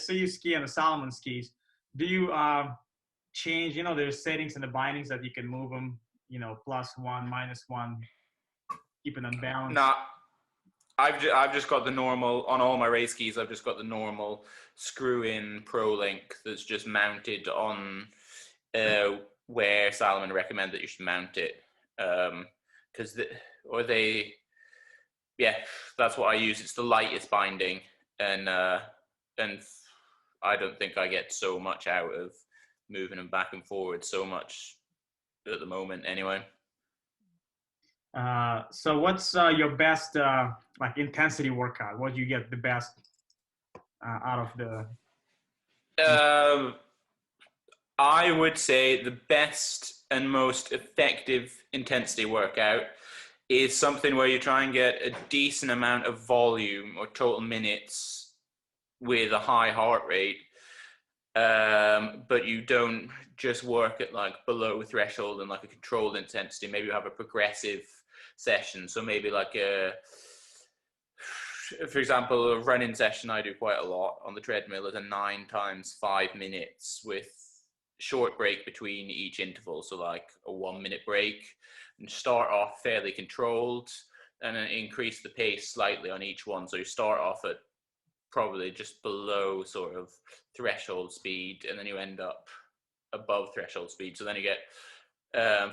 say you ski on the Salomon skis, do you change, there's settings in the bindings that you can move them, +1, -1, keep it on balance? No, I've just got the normal, on all my race skis, I've just got the normal screw-in Pro Link that's just mounted on where Salomon recommend that you should mount it. That's what I use. It's the lightest binding, and I don't think I get so much out of moving them back and forward so much at the moment anyway. So what's your best intensity workout? What do you get the best out of the? I would say the best and most effective intensity workout is something where you try and get a decent amount of volume or total minutes with a high heart rate, but you don't just work at like below threshold and like a controlled intensity. Maybe you have a progressive session. So maybe for example, a running session I do quite a lot on the treadmill is a 9 times 5 minutes with short break between each interval. So like a 1 minute break, and start off fairly controlled and then increase the pace slightly on each one. So you start off at probably just below sort of threshold speed, and then you end up above threshold speed. So then you get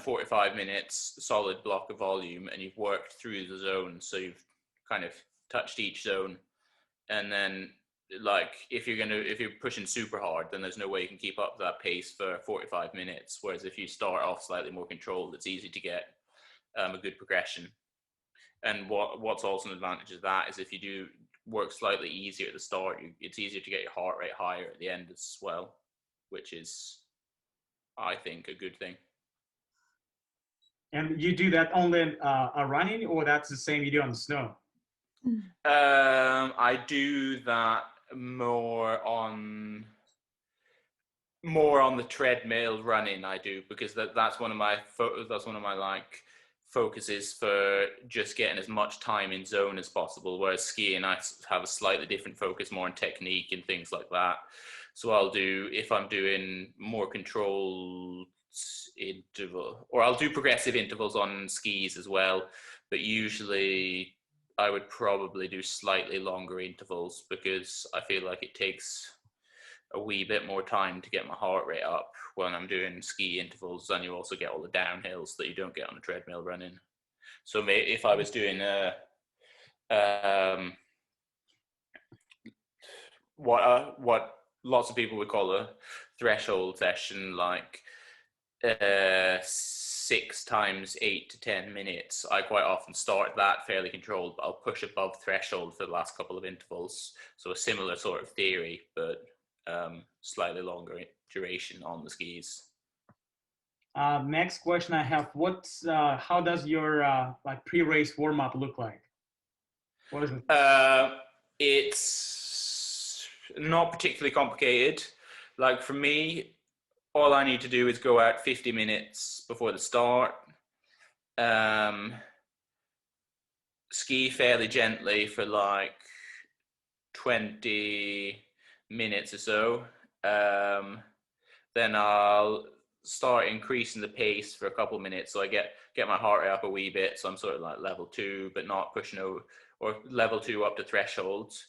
45 minutes solid block of volume, and you've worked through the zone. So you've kind of touched each zone. And then like if you're pushing super hard, then there's no way you can keep up that pace for 45 minutes. Whereas if you start off slightly more controlled, it's easy to get a good progression. And what's also an advantage of that is if you do work slightly easier at the start, it's easier to get your heart rate higher at the end as well, which is, I think, a good thing. And you do that only running, or that's the same you do on the snow? I do that more on the treadmill running. I do, because that's one of my like focuses for just getting as much time in zone as possible. Whereas skiing, I have a slightly different focus, more on technique and things like that. So I'll do, if I'm doing more controlled interval, or I'll do progressive intervals on skis as well, but usually I would probably do slightly longer intervals, because I feel like it takes a wee bit more time to get my heart rate up when I'm doing ski intervals, and you also get all the downhills that you don't get on a treadmill running. So if I was doing what lots of people would call a threshold session, like 6 times 8 to 10 minutes, I quite often start that fairly controlled, but I'll push above threshold for the last couple of intervals. So a similar sort of theory, but slightly longer duration on the skis. Next question I have: how does your pre-race warm-up look like? What is it? It's not particularly complicated. Like for me, all I need to do is go out 50 minutes before the start, ski fairly gently for like 20 minutes or so. Then I'll start increasing the pace for a couple minutes, so I get my heart rate up a wee bit, so I'm sort of like level 2 but not pushing over, or level 2 up to thresholds.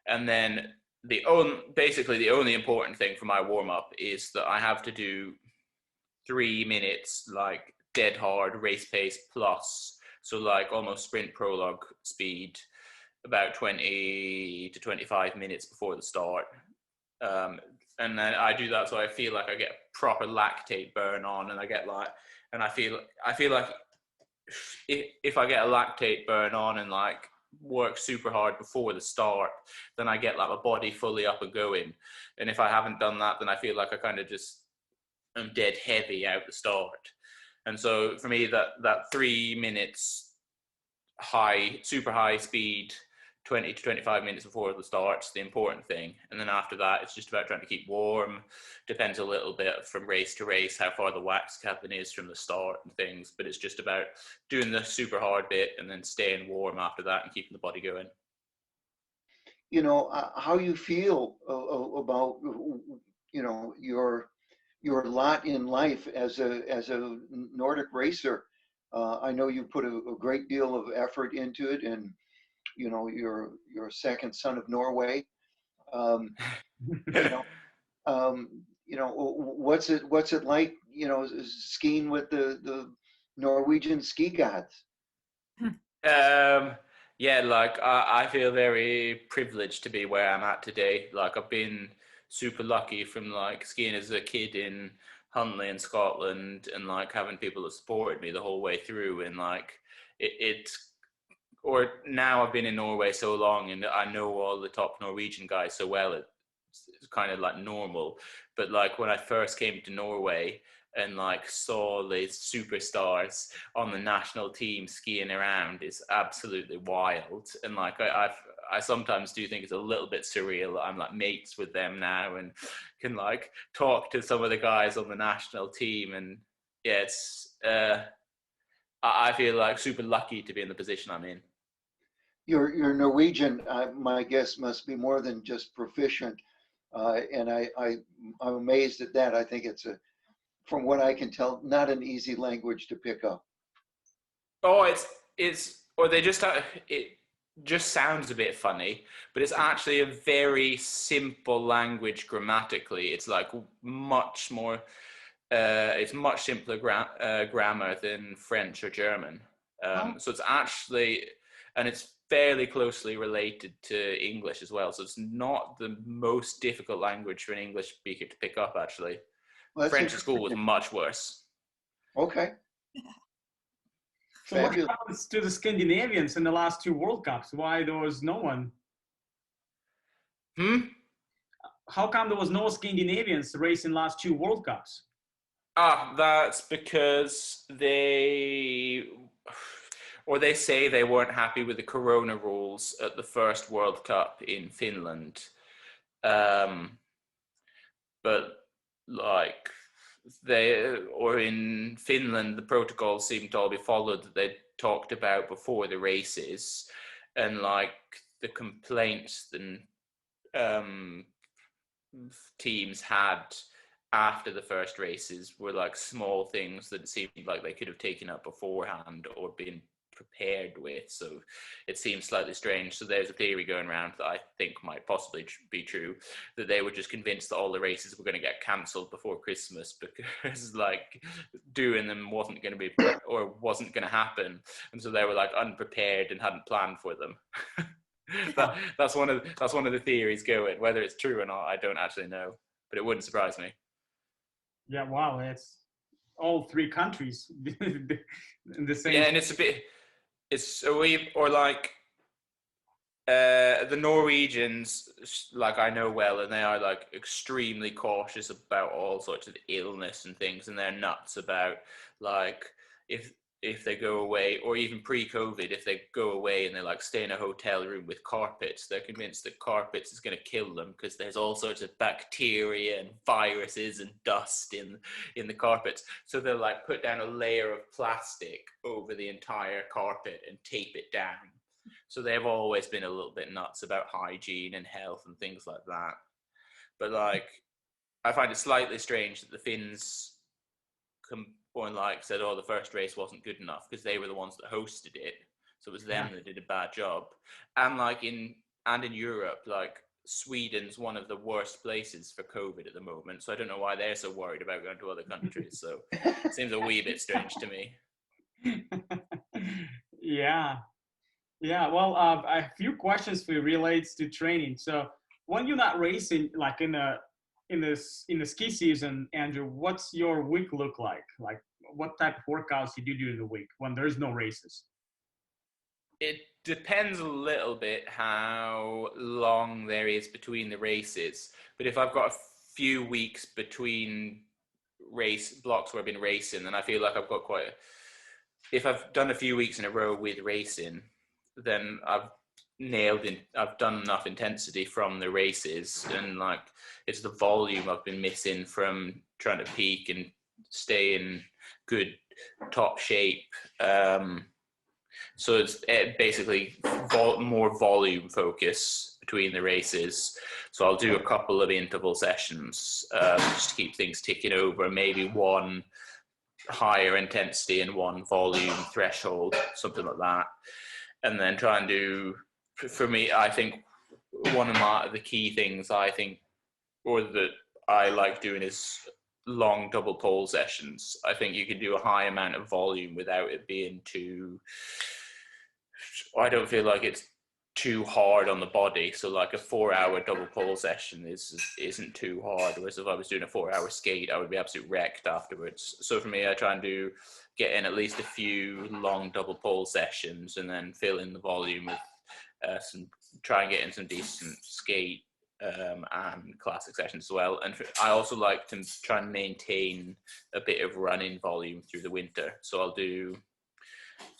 And then the only important thing for my warm-up is that I have to do 3 minutes like dead hard race pace plus, so like almost sprint prologue speed, about 20 to 25 minutes before the start. And then I do that so I feel like I get proper lactate burn on, and I get like, and I feel like if I get a lactate burn on and like work super hard before the start, then I get like my body fully up and going. And if I haven't done that, then I feel like I kind of just am dead heavy out the start. And so for me, that 3 minutes super high speed, 20 to 25 minutes before the start is the important thing. And then after that, it's just about trying to keep warm. Depends a little bit from race to race how far the wax cabin is from the start and things, but it's just about doing the super hard bit and then staying warm after that and keeping the body going. how you feel about, your lot in life as a Nordic racer. I know you put a great deal of effort into it, and you're a second son of Norway. Um, you know, what's it like, skiing with the Norwegian ski gods? Yeah, like I feel very privileged to be where I'm at today. Like I've been super lucky from like skiing as a kid in Huntley in Scotland and like having people that supported me the whole way through and like it's or now I've been in Norway so long and I know all the top Norwegian guys so well it's kind of like normal. But like when I first came to Norway and like saw the superstars on the national team skiing around, it's absolutely wild. And like I sometimes do think it's a little bit surreal. I'm like mates with them now and can like talk to some of the guys on the national team. And yeah, it's I feel like super lucky to be in the position I'm in. Your Norwegian, my guess, must be more than just proficient, and I'm amazed at that. I think it's from what I can tell, not an easy language to pick up. Oh, it's or they just it just sounds a bit funny, but it's actually a very simple language grammatically. It's like much more. It's much simpler grammar than French or German. Oh, So it's actually, and it's fairly closely related to English as well. So it's not the most difficult language for an English speaker to pick up. Actually, well, that's French at school was interesting. much worse. Okay, So what fabulous. happens to the Scandinavians in the last two World Cups? Why there was no one? Hmm. How come there was no Scandinavians racing last two World Cups? Ah, that's because they say they weren't happy with the Corona rules at the first World Cup in Finland. Um, but like or in Finland, the protocols seemed to all be followed that they talked about before the races, and like the complaints and um, teams had after the first races were like small things that it seemed like they could have taken up beforehand or been prepared with. So it seems slightly strange. So there's a theory going around that I think might possibly be true, that they were just convinced that all the races were going to get cancelled before Christmas because like doing them wasn't going to be or wasn't going to happen, and so they were like unprepared and hadn't planned for them. That's one of the theories going. Whether it's true or not, I don't actually know, but it wouldn't surprise me. Yeah, wow, it's all three countries in the same. Yeah, and it's a bit, it's a wee, or like the Norwegians, like I know well, and they are like extremely cautious about all sorts of illness and things, and they're nuts about like if they go away, or even pre-COVID, if they go away and they like stay in a hotel room with carpets, they're convinced that carpets is going to kill them because there's all sorts of bacteria and viruses and dust in the carpets. So they'll like put down a layer of plastic over the entire carpet and tape it down. So they've always been a little bit nuts about hygiene and health and things like that. But like, I find it slightly strange that the Finns or like said, oh, the first race wasn't good enough because they were the ones that hosted it. So it was them that did a bad job. And like in Europe, like Sweden's one of the worst places for COVID at the moment. So I don't know why they're so worried about going to other countries. So it seems a wee bit strange to me. Yeah. Yeah, well, a few questions for you relates to training. So, when you're not racing, like in the ski season, Andrew, what's your week look like? Like, what type of workouts you do during the week when there's no races? It depends a little bit how long there is between the races. But if I've got a few weeks between race blocks where I've been racing, then I feel like I've got if I've done a few weeks in a row with racing, then I've done enough intensity from the races, and like it's the volume I've been missing from trying to peak and stay in good top shape. So it's basically more volume focus between the races. So I'll do a couple of interval sessions just to keep things ticking over, maybe one higher intensity and one volume threshold, something like that. And then try and do, for me, I think one of the key things I think, or that I like doing, is long double pole sessions. I think you can do a high amount of volume without it being too, I don't feel like it's too hard on the body. So like a 4-hour double pole session isn't too hard. Whereas if I was doing a 4-hour skate, I would be absolutely wrecked afterwards. So for me, I try and get in at least a few long double pole sessions and then fill in the volume with try and get in some decent skate and classic sessions as well. And I also like to try and maintain a bit of running volume through the winter. So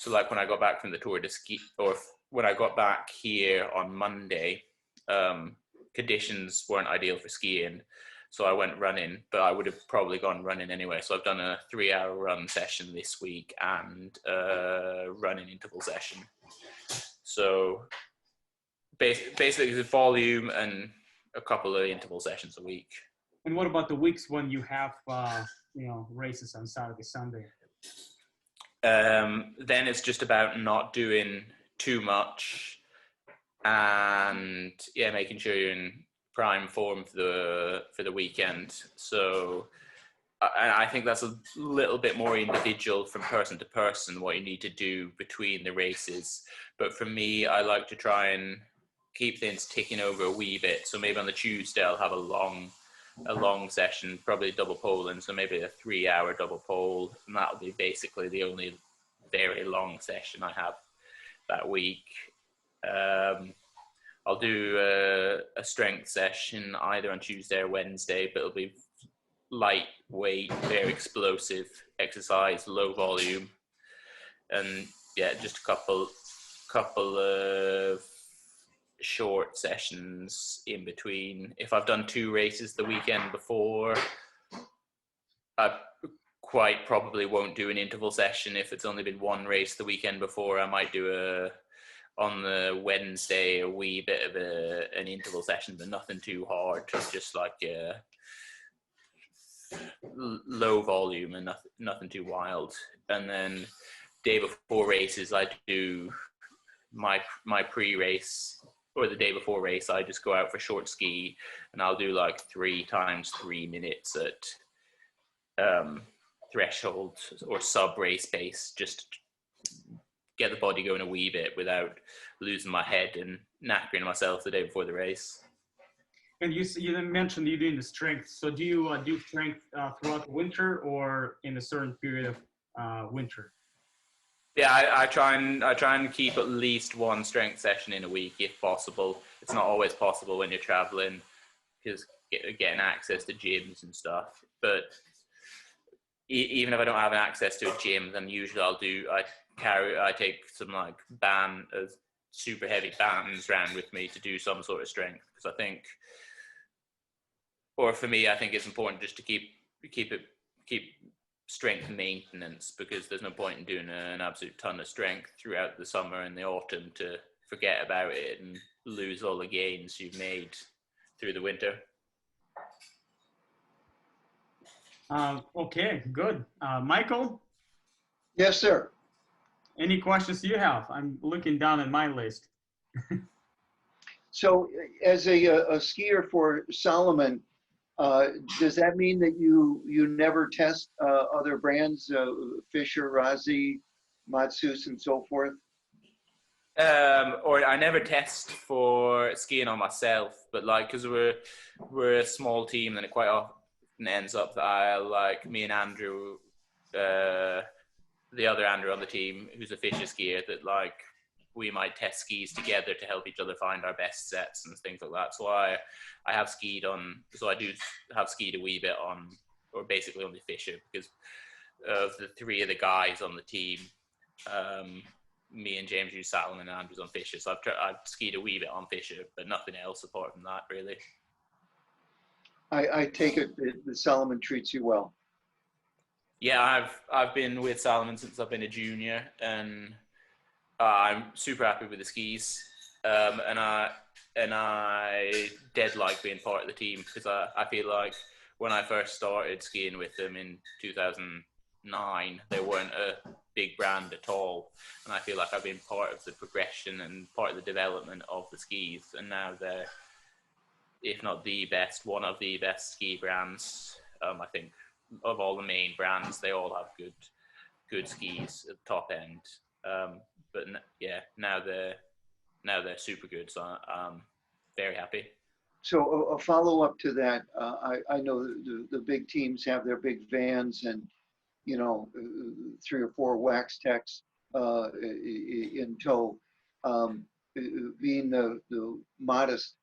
like when I got back from the Tour de Ski, or when I got back here on Monday, conditions weren't ideal for skiing. So I went running, but I would have probably gone running anyway. So I've done a 3-hour run session this week and a running interval session. So basically the volume and a couple of interval sessions a week. And what about the weeks when you have, races on Saturday, Sunday? Then it's just about not doing too much and making sure you're in prime form for the weekend. So I think that's a little bit more individual from person to person, what you need to do between the races. But for me, I like to try and keep things ticking over a wee bit. So maybe on the Tuesday I'll have a long session, probably double poling. So maybe a 3-hour double pole, and that'll be basically the only very long session I have that week. I'll do a strength session either on Tuesday or Wednesday, but it'll be lightweight, very explosive exercise, low volume, and just a couple of short sessions in between. If I've done 2 races the weekend before, I quite probably won't do an interval session. If it's only been 1 race the weekend before, I might do on the Wednesday a wee bit of an interval session, but nothing too hard, just like low volume and nothing too wild. And then day before races, I do my pre-race, or the day before race, I just go out for short ski, and I'll do like 3 times 3 minutes at threshold or sub race pace, just get the body going a wee bit without losing my head and knackering myself the day before the race. And you mentioned you're doing the strength. So do you do strength throughout the winter or in a certain period of winter? Yeah, I try and keep at least 1 strength session in a week if possible. It's not always possible when you're traveling, because getting access to gyms and stuff. But even if I don't have access to a gym, then usually I take some like super heavy bands around with me to do some sort of strength, because I think, or for me, I think it's important just to keep strength maintenance, because there's no point in doing an absolute ton of strength throughout the summer and the autumn to forget about it and lose all the gains you've made through the winter. Okay, good. Michael? Yes, sir. Any questions you have? I'm looking down at my list. So as a skier for Salomon, does that mean that you never test other brands, Fischer, Razi, Matsus, and so forth? Or I never test for skiing on myself, but like, because we're a small team, then it quite often ends up that me and Andrew, the other Andrew on the team, who's a Fischer skier, that like we might test skis together to help each other find our best sets and things like that. So I have skied on, so I do have skied a wee bit on, or basically on the Fischer, because of the 3 of the guys on the team, me and James use Salomon and Andrew's on Fischer. So I've skied a wee bit on Fischer, but nothing else apart from that, really. I take it that Salomon treats you well. Yeah, I've been with Salomon since I've been a junior, and I'm super happy with the skis. And I did like being part of the team, because I feel like when I first started skiing with them in 2009, they weren't a big brand at all, and I feel like I've been part of the progression and part of the development of the skis, and now they're, if not the best, one of the best ski brands. I think of all the main brands, they all have good skis at the top end. But yeah, now they're super good, so I'm very happy. So a follow-up to that, I know the big teams have their big vans and, you know, 3 or 4 wax techs in tow. Um, Being the modest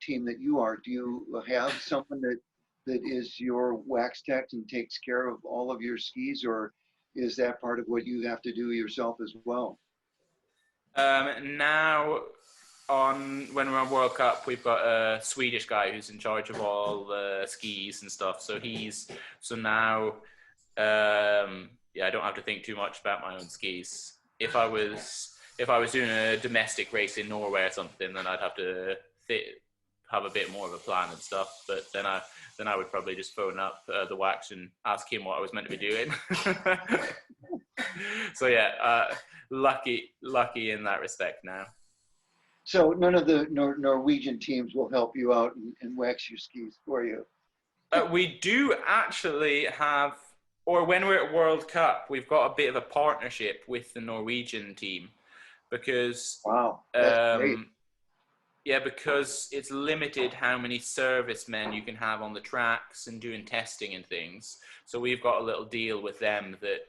team that you are, do you have someone that is your wax tech and takes care of all of your skis, or is that part of what you have to do yourself as well? Now, when we're on World Cup, we've got a Swedish guy who's in charge of all the skis and stuff. So now, yeah, I don't have to think too much about my own skis. If I was doing a domestic race in Norway or something, then I'd have to have a bit more of a plan and stuff. But then I would probably just phone up the wax and ask him what I was meant to be doing. So yeah, lucky in that respect now. So none of the Norwegian teams will help you out and wax your skis for you. We do actually have, or when we're at World Cup, we've got a bit of a partnership with the Norwegian team, because wow, that's great. Yeah, because it's limited how many servicemen you can have on the tracks and doing testing and things. So we've got a little deal with them that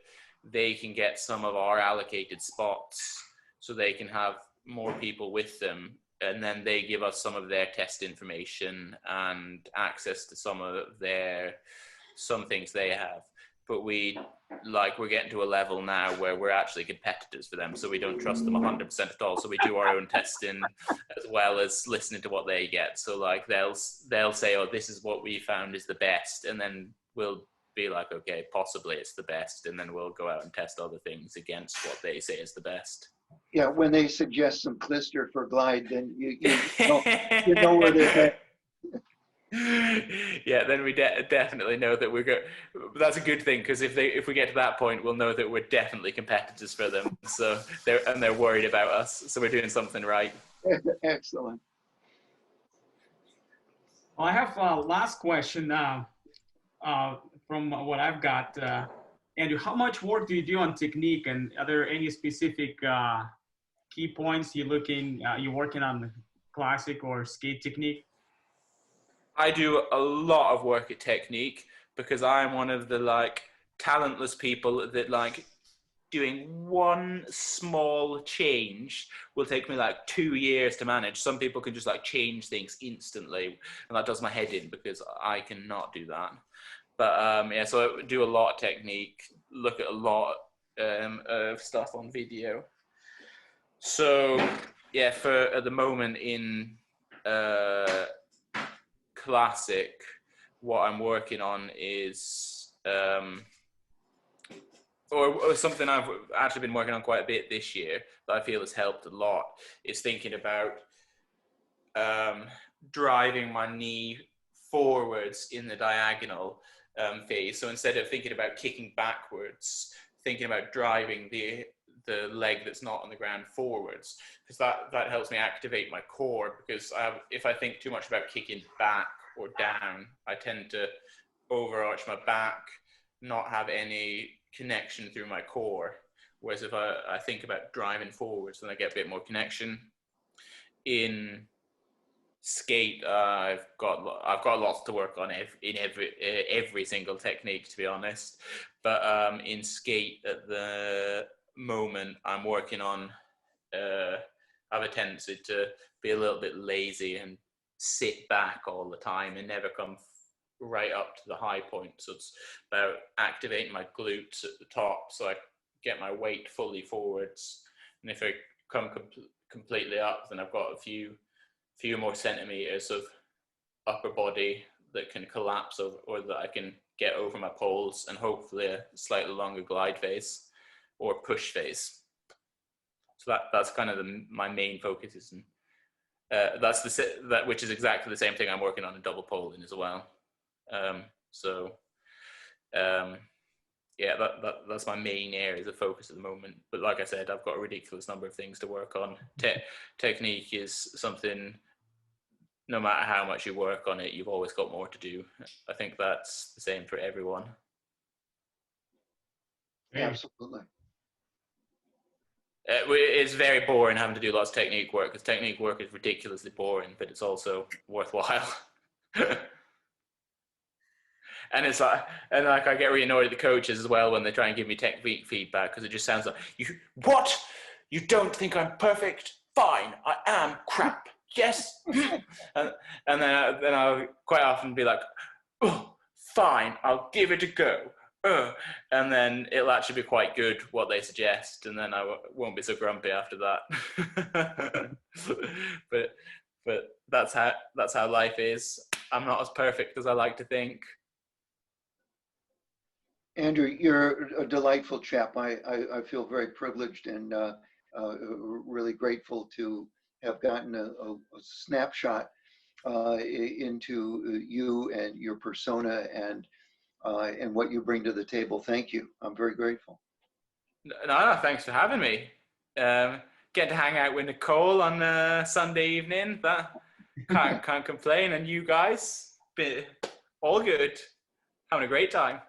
they can get some of our allocated spots, so they can have more people with them, and then they give us some of their test information and access to some things they have. But we're getting to a level now where we're actually competitors for them, so we don't trust them 100% at all. So we do our own testing as well as listening to what they get. So like they'll say, oh, this is what we found is the best, and then we'll be like, okay, possibly it's the best, and then we'll go out and test other things against what they say is the best. Yeah, when they suggest some clister for glide, then you know where they're at. Yeah, then we definitely know that we're good. That's a good thing, because if we get to that point, we'll know that we're definitely competitors for them. So they're worried about us. So we're doing something right. Excellent. Well, I have a last question from what I've got. Andrew, how much work do you do on technique, and are there any specific key points you're working on classic or skate technique? I do a lot of work at technique, because I'm one of the talentless people that doing one small change will take me 2 years to manage. Some people can just change things instantly, and that does my head in, because I cannot do that. But yeah, so I do a lot of technique, look at a lot of stuff on video. So yeah, at the moment in classic, what I'm working on is or something I've actually been working on quite a bit this year that I feel has helped a lot, is thinking about driving my knee forwards in the diagonal phase. So instead of thinking about kicking backwards, thinking about driving the leg that's not on the ground forwards, because that helps me activate my core. Because if I think too much about kicking back or down, I tend to overarch my back, not have any connection through my core. Whereas if I think about driving forwards, then I get a bit more connection. In skate, I've got lots to work on in every single technique, to be honest. But in skate at the moment, I'm working on I have a tendency to be a little bit lazy and sit back all the time and never come right up to the high point. So it's about activating my glutes at the top, so I get my weight fully forwards. And if I come completely up, then I've got a few more centimeters of upper body that can collapse or that I can get over my poles, and hopefully a slightly longer glide phase or push phase. So that's kind of my main focus is, that's that which is exactly the same thing I'm working on a double pole in as well. Yeah, that's my main areas of focus at the moment. But like I said, I've got a ridiculous number of things to work on. Technique is something, no matter how much you work on it, you've always got more to do. I think that's the same for everyone. Absolutely. It's very boring having to do lots of technique work, because technique work is ridiculously boring, but it's also worthwhile. And it's like, I get really annoyed at the coaches as well when they try and give me technique feedback, because it just sounds like, you don't think I'm perfect? Fine, I am crap. Yes. and then I'll quite often be like, oh, fine, I'll give it a go. And then it'll actually be quite good what they suggest, and then I won't be so grumpy after that. but that's how life is. I'm not as perfect as I like to think. Andrew, you're a delightful chap. I feel very privileged and really grateful to have gotten a snapshot into you and your persona and what you bring to the table. Thank you. I'm very grateful. No, thanks for having me. Get to hang out with Nicole on a Sunday evening. That can't complain. And you guys, all good. Having a great time.